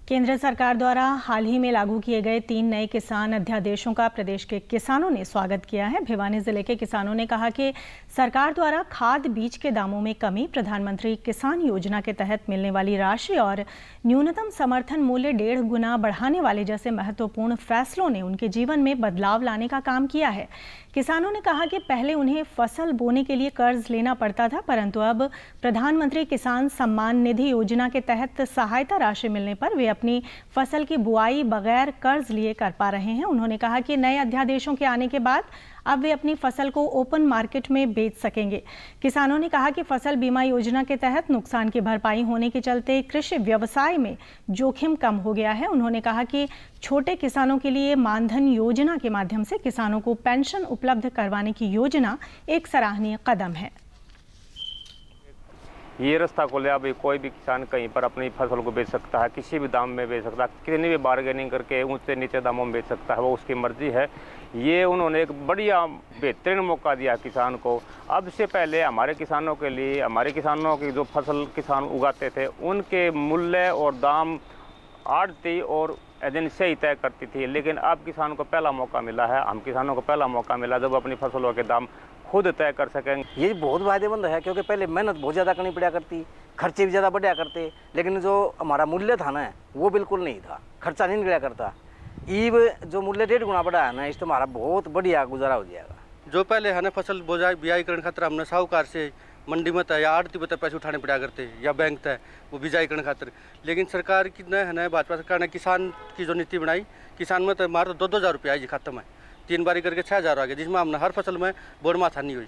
केंद्र सरकार द्वारा हाल ही में लागू किए गए 3 नए किसान अध्यादेशों का प्रदेश के किसानों ने स्वागत किया है। भिवानी जिले के किसानों ने कहा कि सरकार द्वारा खाद बीज के दामों में कमी, प्रधानमंत्री किसान योजना के तहत मिलने वाली राशि और न्यूनतम समर्थन मूल्य 1.5 गुना बढ़ाने वाले जैसे महत्वपूर्ण फैसलों ने उनके जीवन में बदलाव लाने का काम किया है। किसानों ने कहा कि पहले उन्हें फसल बोने के लिए कर्ज लेना पड़ता था, परंतु अब प्रधानमंत्री किसान सम्मान निधि योजना के तहत सहायता राशि मिलने पर वे अपनी फसल की बुआई बगैर कर्ज लिए कर पा रहे हैं। उन्होंने कहा कि नए अध्यादेशों के आने के बाद अब वे अपनी फसल को ओपन मार्केट में बेच सकेंगे। किसानों ने कहा कि फसल बीमा योजना के तहत नुकसान की भरपाई होने के चलते कृषि व्यवसाय में जोखिम कम हो गया है। उन्होंने कहा कि छोटे किसानों के लिए मानधन योजना के माध्यम से किसानों को पेंशन उपलब्ध करवाने की योजना एक सराहनीय कदम है। ये रास्ता खोले, अब कोई भी किसान कहीं पर अपनी फसल को बेच सकता है, किसी भी दाम में बेच सकता है, कितनी भी बार्गेनिंग करके ऊंचे नीचे दामों में बेच सकता है, वो उसकी मर्जी है। ये उन्होंने एक बढ़िया बेहतरीन मौका दिया किसान को। अब से पहले हमारे किसानों के लिए, हमारे किसानों की जो फसल किसान उगाते थे उनके मूल्य और दाम आड़ती और एजेंसियाँ ही तय करती थी, लेकिन अब किसान को पहला मौका मिला है, हम किसानों को पहला मौका मिला जब अपनी फसलों के दाम खुद तय कर सकेंगे। ये बहुत फायदेमंद है, क्योंकि पहले मेहनत बहुत ज़्यादा करनी पड़ा करती, खर्चे भी ज़्यादा बढ़िया करते, लेकिन जो हमारा मूल्य था ना वो बिल्कुल नहीं था, खर्चा नहीं निकला करता। ईब जो मूल्य 1.5 गुना बढ़ा है ना, इस तो हमारा बहुत बढ़िया गुजारा हो जाएगा। जो पहले हमें फसल बिजाई करने खातर हमने साहूकार से मंडी में तय या आड़ती में पैसे उठाने पड़ा करते या बैंक तय वो बिजाई करने खातर, लेकिन सरकार की न है भाजपा सरकार ने किसान की जो नीति बनाई, किसान में तो मार 2-2 हज़ार रुपये आई जी खाते में 3 बारी करके 6 हज़ार आ गया, जिसमें हमने हर फसल में बोर माथा नहीं हुई।